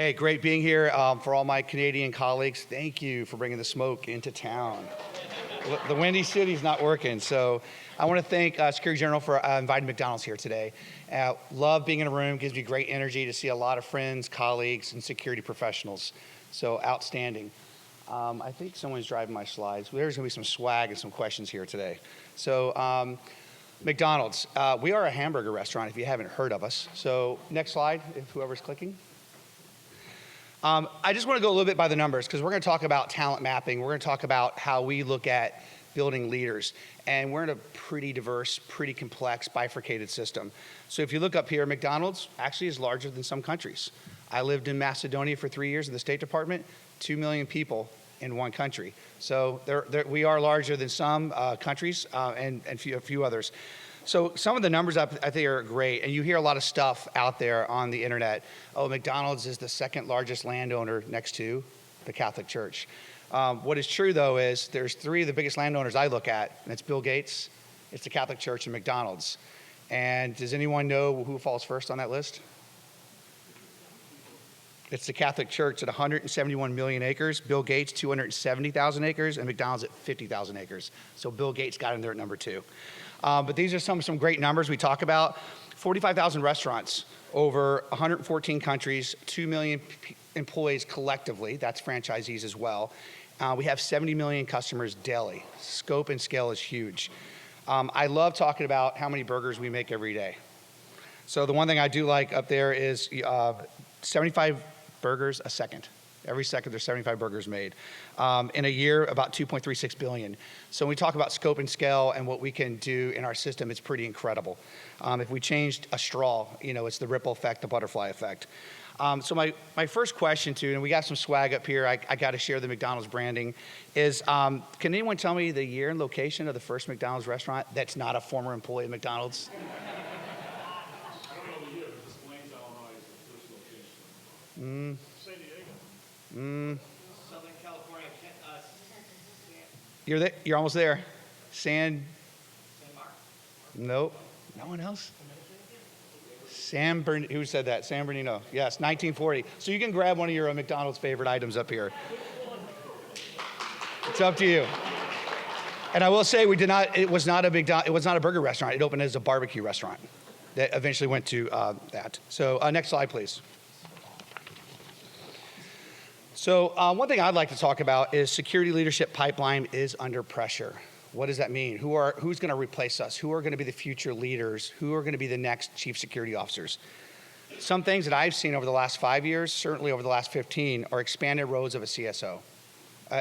Hey, great being here. For all my Canadian colleagues, thank you for bringing the smoke into town. The Windy City's not working, so I want to thank Secretary General for inviting McDonald's here today. Love being in a room, gives me great energy to see a lot of friends, colleagues, and security professionals. So outstanding. I think someone's driving my slides. There's going to be some swag and some questions here today. So McDonald's, we are a hamburger restaurant if you haven't heard of us. So next slide, if whoever's clicking. I just want to go a little bit by the numbers because we're going to talk about talent mapping. We're going to talk about how we look at building leaders. And we're in a pretty diverse, pretty complex, bifurcated system. So if you look up here, McDonald's actually is larger than some countries. I lived in Macedonia for 3 years in the State Department, 2 million people in one country. So we are larger than some countries and a few others. So some of the numbers I think are great, and you hear a lot of stuff out there on the internet. Oh, McDonald's is the second largest landowner next to the Catholic Church. What is true, though, is there's three of the biggest landowners I look at, and it's Bill Gates, it's the Catholic Church, and McDonald's. And does anyone know who falls first on that list? It's the Catholic Church at 171 million acres, Bill Gates 270,000 acres, and McDonald's at 50,000 acres. So Bill Gates got in there at number 2. But these are some great numbers we talk about. 45,000 restaurants, over 114 countries, 2 million employees collectively, that's franchisees as well. We have 70 million customers daily. Scope and scale is huge. I love talking about how many burgers we make every day. So the one thing I do like up there is 75 burgers a second. Every second there's 75 burgers made. In a year, about 2.36 billion. So when we talk about scope and scale and what we can do in our system, it's pretty incredible. If we changed a straw, it's the ripple effect, the butterfly effect. So my first question to you, and we got some swag up here, I got to share the McDonald's branding, is can anyone tell me the year and location of the first McDonald's restaurant that's not a former employee of McDonald's? I don't know the year, but Des Moines, Illinois is the first location. San Diego. Southern California. You're almost there. San Mark. Nope. No one else? Who said that? San Bernardino. Yes, 1940. So you can grab one of your McDonald's favorite items up here. It's up to you. And I will say it was not a burger restaurant. It opened as a barbecue restaurant that eventually went to that. So next slide, please. So one thing I'd like to talk about is security leadership pipeline is under pressure. What does that mean? Who's going to replace us? Who are going to be the future leaders? Who are going to be the next chief security officers? Some things that I've seen over the last 5 years, certainly over the last 15, are expanded roles of a CSO.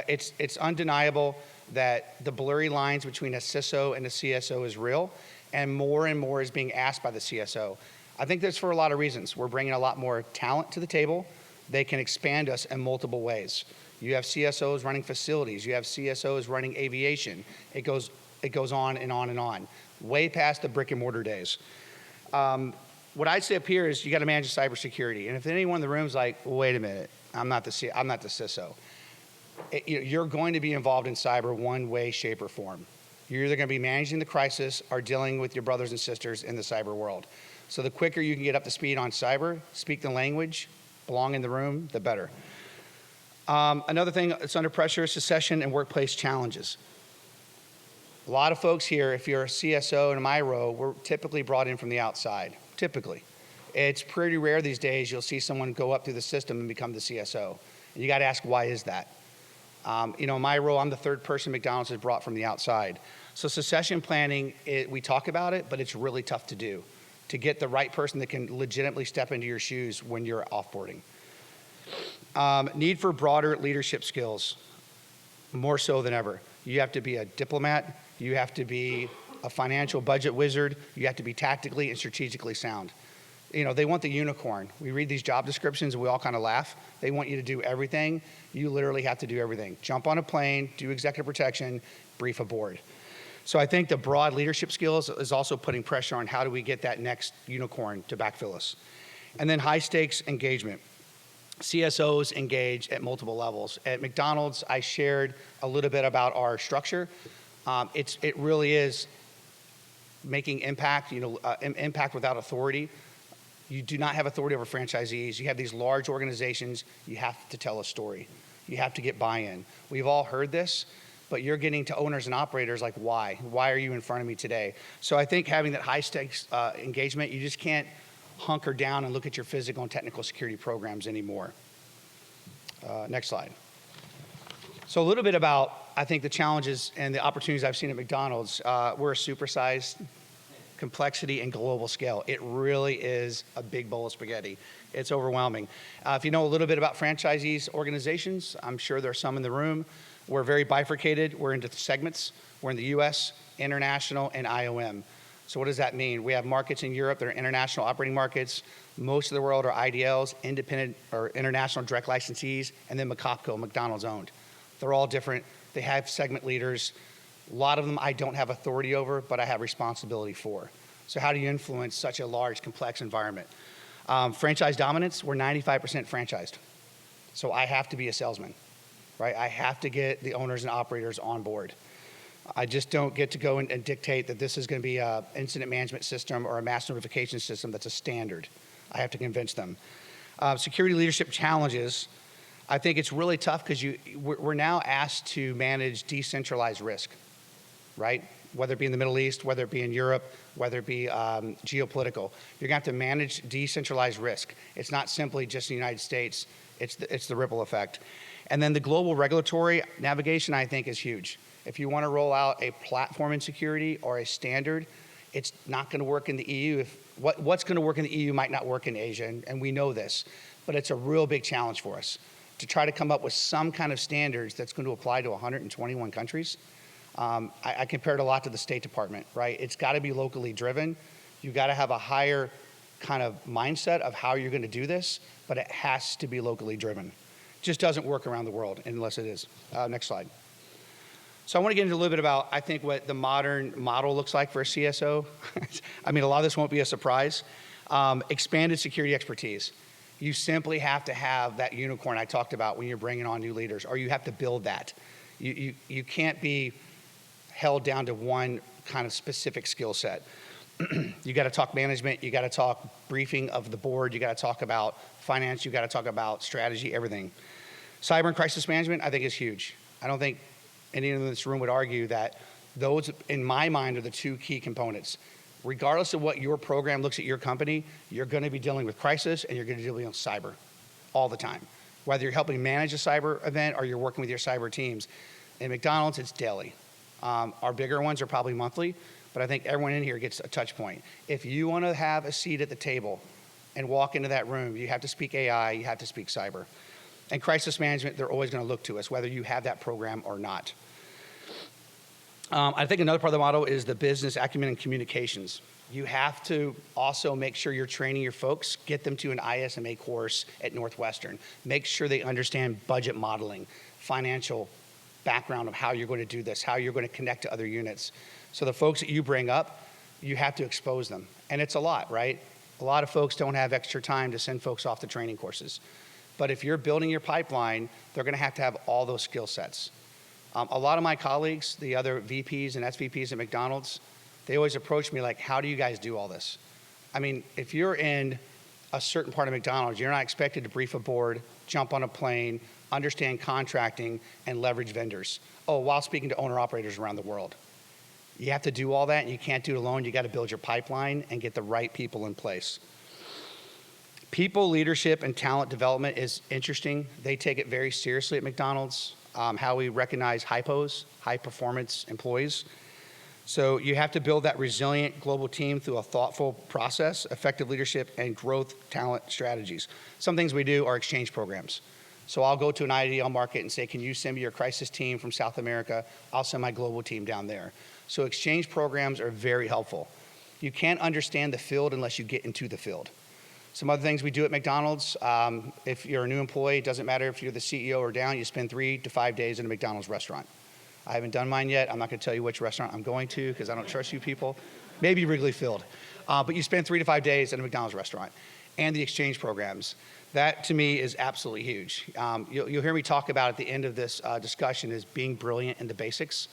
It's undeniable that the blurry lines between a CISO and a CSO is real, and more is being asked by the CSO. I think that's for a lot of reasons. We're bringing a lot more talent to the table. They can expand us in multiple ways. You have CSOs running facilities. You have CSOs running aviation. It goes on and on and on, way past the brick and mortar days. What I'd say up here is you got to manage cybersecurity. And if anyone in the room is like, well, wait a minute, I'm not the CISO. You're going to be involved in cyber one way, shape, or form. You're either going to be managing the crisis or dealing with your brothers and sisters in the cyber world. So the quicker you can get up to speed on cyber, speak the language, belong in the room, the better. Another thing that's under pressure is succession and workplace challenges. A lot of folks here, if you're a CSO in my role, we're typically brought in from the outside, typically. It's pretty rare these days you'll see someone go up through the system and become the CSO. And you got to ask, why is that? In my role, I'm the third person McDonald's has brought from the outside. So succession planning, we talk about it, but it's really tough to do, to get the right person that can legitimately step into your shoes when you're offboarding. Need for broader leadership skills, more so than ever. You have to be a diplomat. You have to be a financial budget wizard. You have to be tactically and strategically sound. They want the unicorn. We read these job descriptions and we all kind of laugh. They want you to do everything. You literally have to do everything. Jump on a plane, do executive protection, brief a board. So I think the broad leadership skills is also putting pressure on how do we get that next unicorn to backfill us. And then high stakes engagement. CSOs engage at multiple levels. At McDonald's, I shared a little bit about our structure. It really is making impact, impact without authority. You do not have authority over franchisees. You have these large organizations. You have to tell a story. You have to get buy-in. We've all heard this, but you're getting to owners and operators like, why? Why are you in front of me today? So I think having that high stakes engagement, you just can't hunker down and look at your physical and technical security programs anymore. Next slide. So a little bit about, I think, the challenges and the opportunities I've seen at McDonald's. We're a supersized complexity and global scale. It really is a big bowl of spaghetti. It's overwhelming. If you know a little bit about franchisees organizations, I'm sure there's some in the room. We're very bifurcated. We're into segments. We're in the US, international, and IOM. So what does that mean? We have markets in Europe that are international operating markets. Most of the world are IDLs, independent or international direct licensees, and then McOpCo, McDonald's owned. They're all different. They have segment leaders. A lot of them I don't have authority over, but I have responsibility for. So how do you influence such a large, complex environment? Franchise dominance, we're 95% franchised. So I have to be a salesman, right? I have to get the owners and operators on board. I just don't get to go and dictate that this is going to be an incident management system or a mass notification system that's a standard. I have to convince them. Security leadership challenges, I think it's really tough because we're now asked to manage decentralized risk, right? Whether it be in the Middle East, whether it be in Europe, whether it be geopolitical. You're going to have to manage decentralized risk. It's not simply just the United States, it's the ripple effect. And then the global regulatory navigation, I think, is huge. If you want to roll out a platform in security or a standard, it's not going to work in the EU. What's going to work in the EU might not work in Asia, and we know this. But it's a real big challenge for us to try to come up with some kind of standards that's going to apply to 121 countries. I compare it a lot to the State Department, right? It's got to be locally driven. You've got to have a higher kind of mindset of how you're going to do this, but it has to be locally driven. It just doesn't work around the world unless it is. Next slide. So I want to get into a little bit about, I think, what the modern model looks like for a CSO. I mean, a lot of this won't be a surprise. Expanded security expertise. You simply have to have that unicorn I talked about when you're bringing on new leaders, or you have to build that. You can't be held down to one kind of specific skill set. You got to talk management, you got to talk briefing of the board, you got to talk about finance, you got to talk about strategy, everything. Cyber and crisis management, I think, is huge. I don't think anyone in this room would argue that those, in my mind, are the two key components. Regardless of what your program looks at your company, you're going to be dealing with crisis and you're going to be dealing with cyber all the time. Whether you're helping manage a cyber event or you're working with your cyber teams. In McDonald's, it's daily. Our bigger ones are probably monthly, but I think everyone in here gets a touch point. If you want to have a seat at the table and walk into that room, you have to speak AI, you have to speak cyber. And crisis management, they're always going to look to us, whether you have that program or not. I think another part of the model is the business acumen and communications. You have to also make sure you're training your folks, get them to an ISMA course at Northwestern. Make sure they understand budget modeling, financial background of how you're going to do this, how you're going to connect to other units. So the folks that you bring up, you have to expose them. And it's a lot, right? A lot of folks don't have extra time to send folks off to training courses. But if you're building your pipeline, they're going to have all those skill sets. A lot of my colleagues, the other VPs and SVPs at McDonald's, they always approach me like, how do you guys do all this? I mean, if you're in a certain part of McDonald's, you're not expected to brief a board, jump on a plane, understand contracting, and leverage vendors. Oh, while speaking to owner-operators around the world. You have to do all that, and you can't do it alone. You got to build your pipeline and get the right people in place. People, leadership, and talent development is interesting. They take it very seriously at McDonald's. How we recognize HIPOs, high-performance employees. So you have to build that resilient global team through a thoughtful process, effective leadership, and growth talent strategies. Some things we do are exchange programs. So I'll go to an IDL market and say, can you send me your crisis team from South America? I'll send my global team down there. So exchange programs are very helpful. You can't understand the field unless you get into the field. Some other things we do at McDonald's, if you're a new employee, it doesn't matter if you're the CEO or down, you spend 3 to 5 days in a McDonald's restaurant. I haven't done mine yet. I'm not going to tell you which restaurant I'm going to because I don't trust you people. Maybe Wrigley Field. But you spend 3 to 5 days in a McDonald's restaurant. And the exchange programs. That, to me, is absolutely huge. You'll hear me talk about at the end of this discussion is being brilliant in the basics.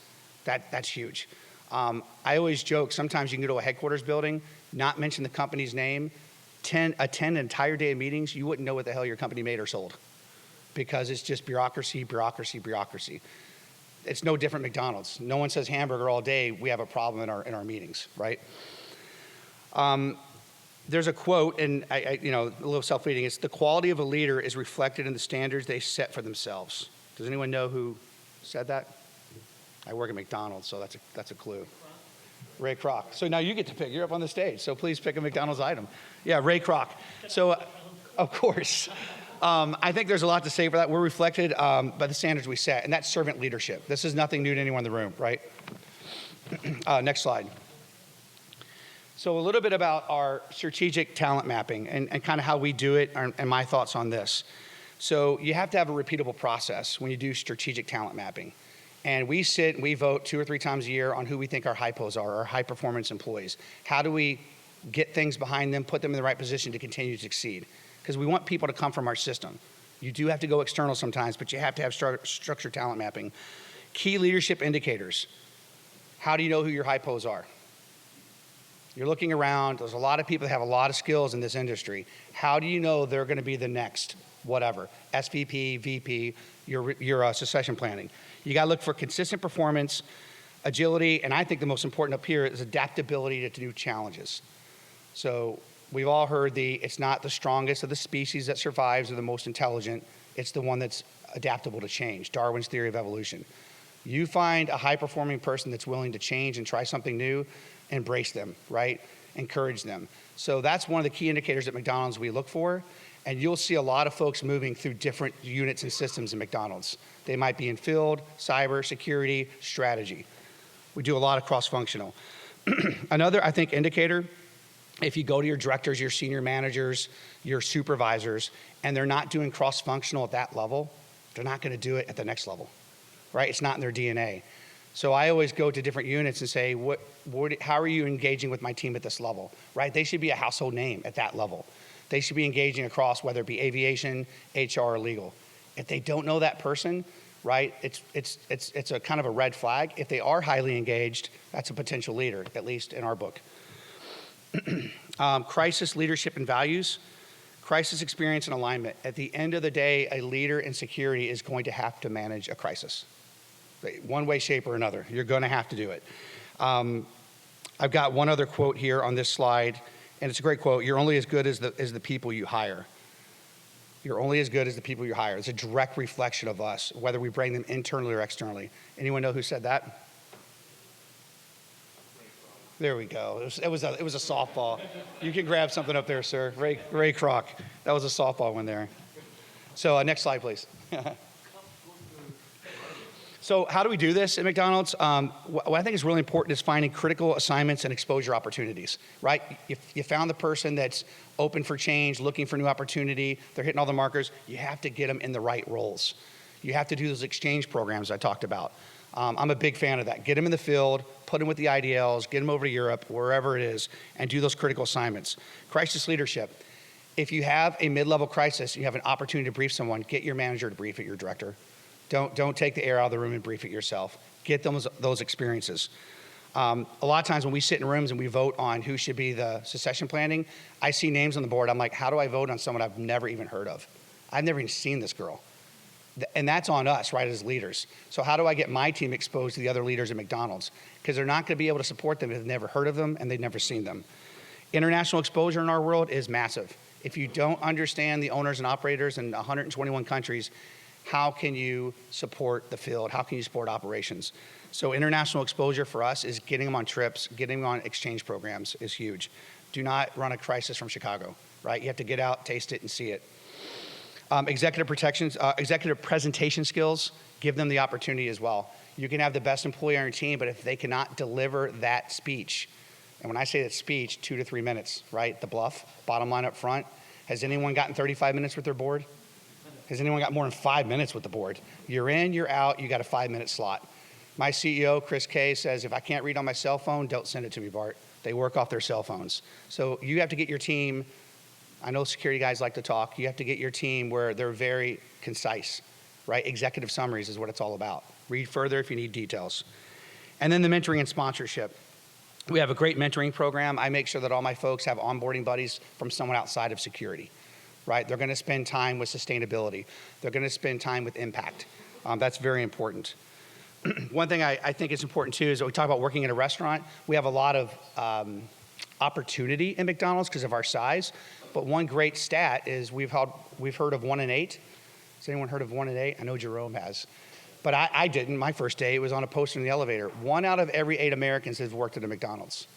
That's huge. I always joke, sometimes you can go to a headquarters building, not mention the company's name, attend an entire day of meetings, you wouldn't know what the hell your company made or sold, because it's just bureaucracy, bureaucracy, bureaucracy. It's no different McDonald's. No one says hamburger all day. We have a problem in our meetings, right? There's a quote, and a little self-reading. It's the quality of a leader is reflected in the standards they set for themselves. Does anyone know who said that? I work at McDonald's, so that's a clue. Ray Kroc. So now you get to pick. You're up on the stage, so please pick a McDonald's item. Yeah, Ray Kroc. So, of course. I think there's a lot to say for that. We're reflected by the standards we set, and that's servant leadership. This is nothing new to anyone in the room, right? Next slide. So a little bit about our strategic talent mapping and kind of how we do it and my thoughts on this. So you have to have a repeatable process when you do strategic talent mapping. And we sit and we vote 2 or 3 times a year on who we think our hypos are, our high performance employees. How do we get things behind them, put them in the right position to continue to succeed? Because we want people to come from our system. You do have to go external sometimes, but you have to have structured talent mapping. Key leadership indicators. How do you know who your hypos are? You're looking around, there's a lot of people that have a lot of skills in this industry. How do you know they're gonna be the next whatever, SVP, VP, your succession planning? You gotta look for consistent performance, agility, and I think the most important up here is adaptability to new challenges. So we've all heard it's not the strongest of the species that survives or the most intelligent, it's the one that's adaptable to change, Darwin's theory of evolution. You find a high-performing person that's willing to change and try something new, embrace them, right? Encourage them. So that's one of the key indicators at McDonald's we look for, and you'll see a lot of folks moving through different units and systems in McDonald's. They might be in field, cyber, security, strategy. We do a lot of cross-functional. Another, I think, indicator, if you go to your directors, your senior managers, your supervisors, and they're not doing cross-functional at that level, they're not gonna do it at the next level, right? It's not in their DNA. So I always go to different units and say, how are you engaging with my team at this level, right? They should be a household name at that level. They should be engaging across whether it be aviation, HR, or legal. If they don't know that person, right, it's a kind of a red flag. If they are highly engaged, that's a potential leader, at least in our book. Crisis, leadership, and values. Crisis experience and alignment. At the end of the day, a leader in security is going to have to manage a crisis. One way, shape, or another. You're going to have to do it. I've got one other quote here on this slide, and it's a great quote. You're only as good as the people you hire. You're only as good as the people you hire. It's a direct reflection of us, whether we bring them internally or externally. Anyone know who said that? There we go. It was a softball. You can grab something up there, sir. Ray Kroc. That was a softball one there. So next slide, please. So how do we do this at McDonald's? What I think is really important is finding critical assignments and exposure opportunities, right? If you found the person that's open for change, looking for new opportunity, they're hitting all the markers, you have to get them in the right roles. You have to do those exchange programs I talked about. I'm a big fan of that. Get them in the field, put them with the IDLs, get them over to Europe, wherever it is, and do those critical assignments. Crisis leadership. If you have a mid-level crisis, you have an opportunity to brief someone, get your manager to brief it, your director. Don't take the air out of the room and brief it yourself. Get them those experiences. A lot of times when we sit in rooms and we vote on who should be the succession planning, I see names on the board. I'm like, how do I vote on someone I've never even heard of? I've never even seen this girl. And that's on us, right, as leaders. So how do I get my team exposed to the other leaders at McDonald's? Because they're not going to be able to support them if they've never heard of them and they've never seen them. International exposure in our world is massive. If you don't understand the owners and operators in 121 countries, how can you support the field? How can you support operations? So international exposure for us is getting them on trips, getting them on exchange programs is huge. Do not run a crisis from Chicago, right? You have to get out, taste it, and see it. Executive presentation skills, give them the opportunity as well. You can have the best employee on your team, but if they cannot deliver that speech, and when I say that speech, 2 to 3 minutes, right? The bluff, bottom line up front. Has anyone gotten 35 minutes with their board? Has anyone got more than 5 minutes with the board? You're in, you're out, you got a 5-minute slot. My CEO, Chris Kay, says, if I can't read on my cell phone, don't send it to me, Bart. They work off their cell phones. So you have to get your team, I know security guys like to talk, you have to get your team where they're very concise, right? Executive summaries is what it's all about. Read further if you need details. And then the mentoring and sponsorship. We have a great mentoring program. I make sure that all my folks have onboarding buddies from someone outside of security, right? They're going to spend time with sustainability. They're going to spend time with impact. That's very important. One thing I think is important too is that we talk about working in a restaurant. We have a lot of opportunity in McDonald's because of our size. But one great stat is we've heard of 1 in 8. Has anyone heard of 1 in 8? I know Jerome has. But I didn't. My first day, it was on a poster in the elevator. 1 out of every 8 Americans has worked at a McDonald's.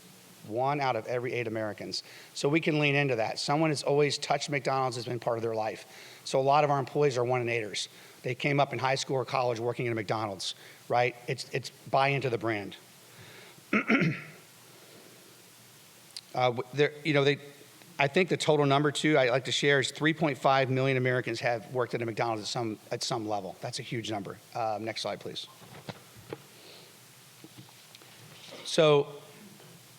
1 out of every 8 Americans. So we can lean into that. Someone has always touched McDonald's, has been part of their life. So a lot of our employees are 1 in 8ers. They came up in high school or college working at a McDonald's, right? It's buy into the brand. I think the total number too, I like to share, is 3.5 million Americans have worked at a McDonald's at some level. That's a huge number. Next slide, please. So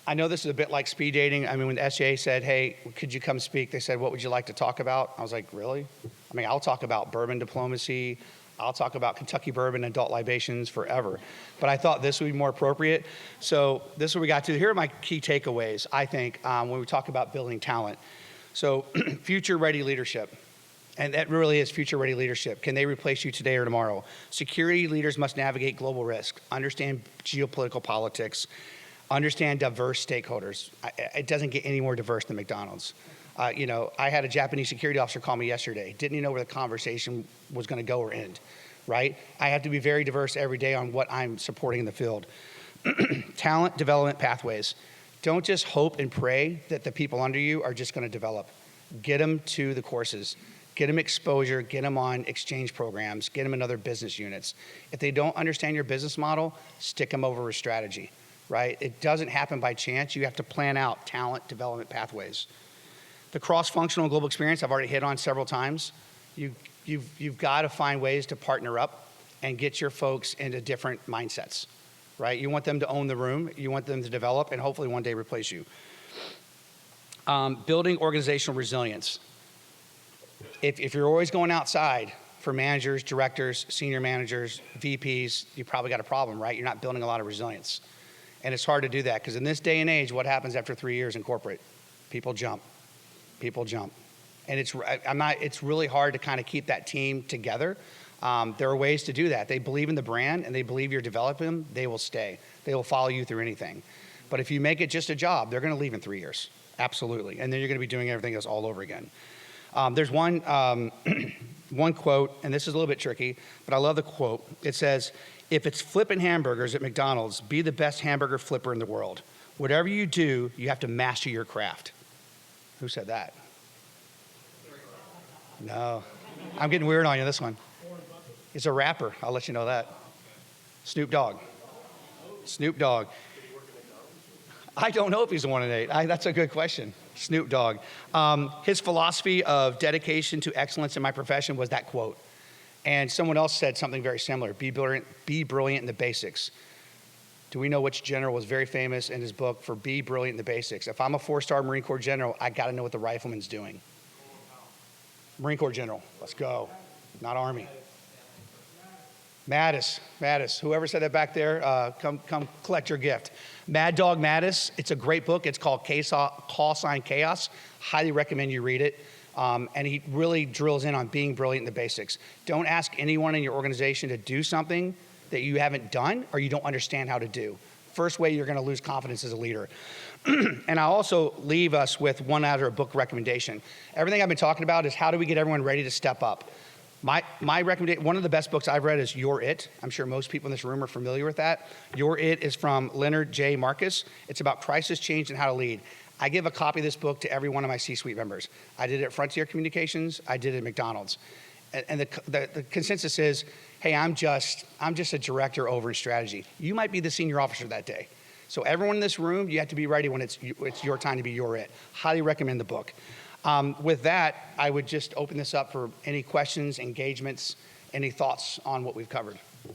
I know this is a bit like speed dating. I mean, when the SJA said, hey, could you come speak? They said, what would you like to talk about? I was like, really? I mean, I'll talk about bourbon diplomacy. I'll talk about Kentucky bourbon and adult libations forever. But I thought this would be more appropriate. So this is what we got to. Here are my key takeaways, I think, when we talk about building talent. So future-ready leadership. And that really is future-ready leadership. Can they replace you today or tomorrow? Security leaders must navigate global risk, understand geopolitical politics, understand diverse stakeholders. It doesn't get any more diverse than McDonald's. I had a Japanese security officer call me yesterday. Didn't even know where the conversation was going to go or end, right? I have to be very diverse every day on what I'm supporting in the field. Talent development pathways. Don't just hope and pray that the people under you are just going to develop. Get them to the courses. Get them exposure. Get them on exchange programs. Get them in other business units. If they don't understand your business model, stick them over a strategy, right? It doesn't happen by chance. You have to plan out talent development pathways. The cross-functional global experience I've already hit on several times. You've got to find ways to partner up and get your folks into different mindsets, right? You want them to own the room. You want them to develop and hopefully one day replace you. Building organizational resilience. If you're always going outside for managers, directors, senior managers, VPs, you probably got a problem, right? You're not building a lot of resilience. And it's hard to do that because in this day and age, what happens after 3 years in corporate? People jump. People jump. And it's really hard to kind of keep that team together. There are ways to do that. They believe in the brand and they believe you're developing them, they will stay. They will follow you through anything. But if you make it just a job, they're going to leave in 3 years. Absolutely. And then you're going to be doing everything else all over again. There's one quote, and this is a little bit tricky, but I love the quote. It says, if it's flipping hamburgers at McDonald's, be the best hamburger flipper in the world. Whatever you do, you have to master your craft. Who said that? No. I'm getting weird on you, this one. He's a rapper. I'll let you know that. Snoop Dogg. Snoop Dogg. I don't know if he's a 1 in 8. That's a good question. Snoop Dogg. His philosophy of dedication to excellence in my profession was that quote. And someone else said something very similar. Be brilliant in the basics. Do we know which general was very famous in his book for be brilliant in the basics? If I'm a 4-star Marine Corps general, I got to know what the rifleman's doing. Marine Corps general, let's go. Not Army. Mattis, whoever said that back there, come collect your gift. Mad Dog Mattis, it's a great book. It's called Call Sign Chaos. Highly recommend you read it. And he really drills in on being brilliant in the basics. Don't ask anyone in your organization to do something that you haven't done or you don't understand how to do. First way you're going to lose confidence as a leader. And I also leave us with one other book recommendation. Everything I've been talking about is how do we get everyone ready to step up. My recommendation, one of the best books I've read is You're It. I'm sure most people in this room are familiar with that. You're It is from Leonard J. Marcus. It's about crisis change and how to lead. I give a copy of this book to every one of my C-suite members. I did it at Frontier Communications. I did it at McDonald's. And the consensus is, hey, I'm just a director over in strategy. You might be the senior officer that day. So everyone in this room, you have to be ready when it's your time to be You're It. Highly recommend the book. With that, I would just open this up for any questions, engagements, any thoughts on what we've covered. I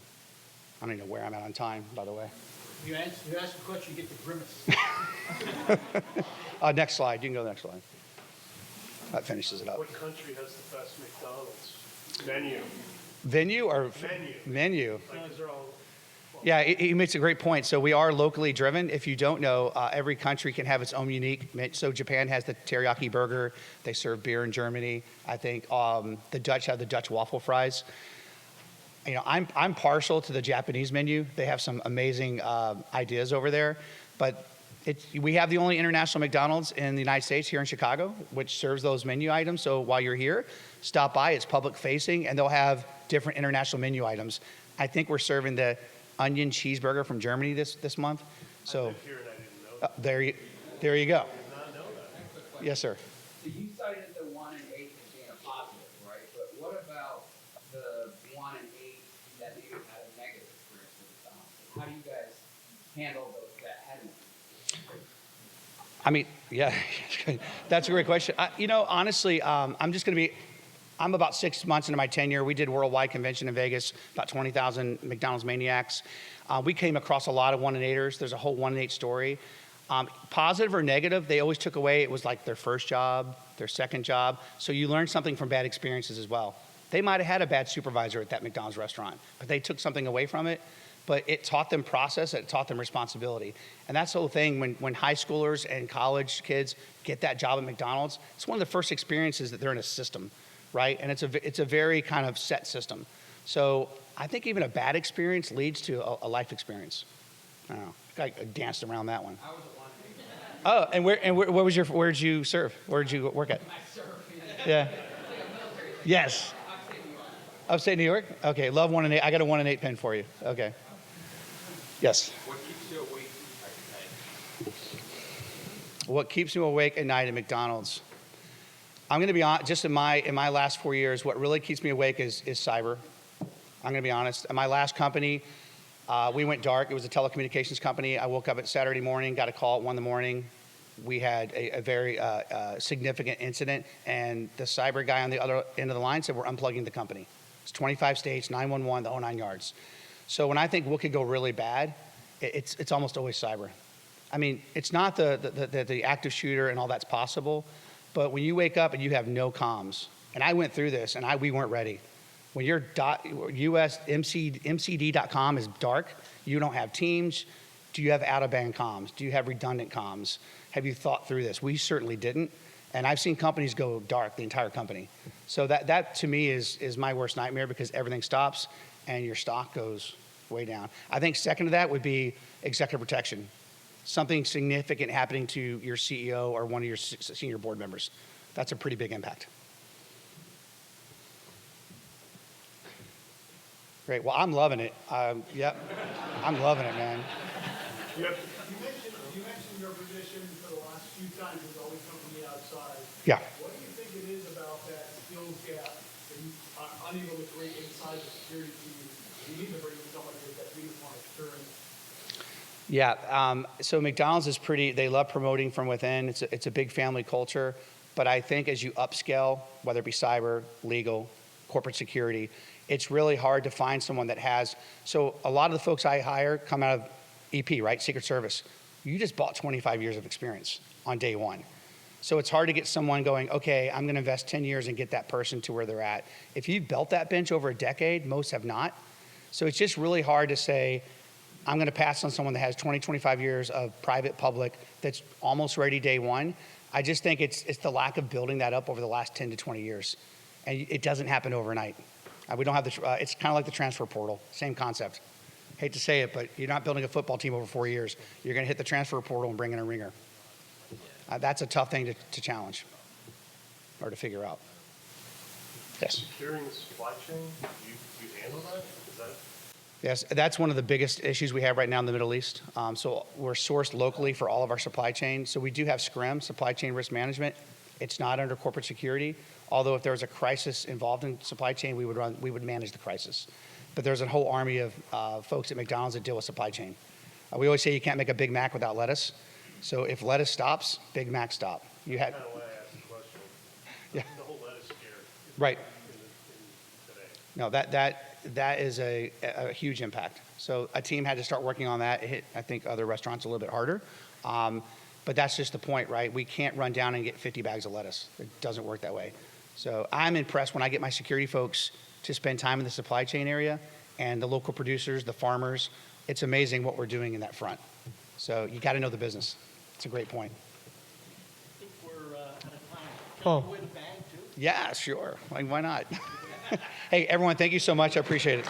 don't even know where I'm at on time, by the way. You ask the question, you get the grimace. Next slide. You can go to the next slide. That finishes it up. What country has the best McDonald's? Menu. Venue or Menu. menu? Like, 'cause they're all, well, Yeah, he makes a great point. So we are locally driven. If you don't know, every country can have its own unique. So Japan has the teriyaki burger. They serve beer in Germany. I think the Dutch have the Dutch waffle fries. You know, I'm partial to the Japanese menu. They have some amazing ideas over there. But we have the only international McDonald's in the United States here in Chicago, which serves those menu items. So while you're here, stop by. It's public facing, and they'll have different international menu items. I think we're serving the onion cheeseburger from Germany this month. So I lived here and I didn't know that. there you go. I did not know that. Yes, sir. So you cited the 1 and 8 as being a positive, right? But what about the 1 and 8 that maybe had a negative experience with McDonald's? How do you guys handle that headwind? I mean, yeah, that's a great question. You know, honestly, I'm about 6 months into my tenure. We did worldwide convention in Vegas, about 20,000 McDonald's maniacs. We came across a lot of 1 and 8ers. There's a whole 1 and 8 story. Positive or negative, they always took away, it was like their first job, their second job. So you learn something from bad experiences as well. They might have had a bad supervisor at that McDonald's restaurant, but they took something away from it. But it taught them process, it taught them responsibility. And that's the whole thing when high schoolers and college kids get that job at McDonald's, it's one of the first experiences that they're in a system, right? And it's a very kind of set system. So I think even a bad experience leads to a life experience. I don't know, I danced around that one. I was at 1 and 8. Oh, and where'd you serve? Where'd you work at? I served Yeah. Yes. Upstate New York? Okay, love 1 and 8. I got a 1 and 8 pin for you. Okay. Yes. What keeps you awake at night? What keeps me awake at night at McDonald's? I'm going to be honest, just in my last 4 years, what really keeps me awake is cyber. I'm going to be honest. At my last company, we went dark. It was a telecommunications company. I woke up at Saturday morning, got a call at 1 in the morning. We had a very significant incident, and the cyber guy on the other end of the line said, we're unplugging the company. It's 25 states, 911, the whole 9 yards. So when I think what could go really bad, it's almost always cyber. I mean, it's not the active shooter and all that's possible, but when you wake up and you have no comms, and I went through this, and we weren't ready. When your MCD.com is dark, you don't have Teams. Do you have out-of-band comms? Do you have redundant comms? Have you thought through this? We certainly didn't, and I've seen companies go dark, the entire company. So that to me is my worst nightmare because everything stops and your stock goes way down. I think second to that would be executive protection. Something significant happening to your CEO or one of your senior board members. That's a pretty big impact. Great. Well, I'm loving it. Yep. I'm loving it, man. Yep. You mentioned your position for the last few times has always come from the outside. Yeah. What do you think it is about that skills gap that you are unable to create inside the security team? You need to bring in someone with that uniform experience. Yeah. So McDonald's is they love promoting from within. It's a big family culture. But I think as you upscale, whether it be cyber, legal, corporate security, it's really hard to find someone that has. So a lot of the folks I hire come out of EP, right? Secret Service. You just bought 25 years of experience on day one. So it's hard to get someone going, okay, I'm going to invest 10 years and get that person to where they're at. If you've built that bench over a decade, most have not. So it's just really hard to say, I'm going to pass on someone that has 20, 25 years of private, public, that's almost ready day one. I just think it's the lack of building that up over the last 10 to 20 years. And it doesn't happen overnight. We don't have it's kind of like the transfer portal, same concept. Hate to say it, but you're not building a football team over 4 years. You're going to hit the transfer portal and bring in a ringer. That's a tough thing to challenge or to figure out. Yes. Securing the supply chain, you handle that? Is that? Yes, that's one of the biggest issues we have right now in the Middle East. So we're sourced locally for all of our supply chain. So we do have SCRIM, supply chain risk management. It's not under corporate security. Although if there was a crisis involved in supply chain, we would manage the crisis. But there's a whole army of folks at McDonald's that deal with supply chain. We always say you can't make a Big Mac without lettuce. So if lettuce stops, Big Mac stop. You had Kind of why I asked the question. Yeah. The whole lettuce scare. Right. In today. No, that is a huge impact. So a team had to start working on that. It hit, I think, other restaurants a little bit harder. But that's just the point, right? We can't run down and get 50 bags of lettuce. It doesn't work that way. So I'm impressed when I get my security folks to spend time in the supply chain area. and the local producers, the farmers. It's amazing what we're doing in that front. So you got to know the business. It's a great point. I think we're out of time. Oh. Can you win a bag too? Yeah, sure. Why not? Hey, everyone, thank you so much. I appreciate it.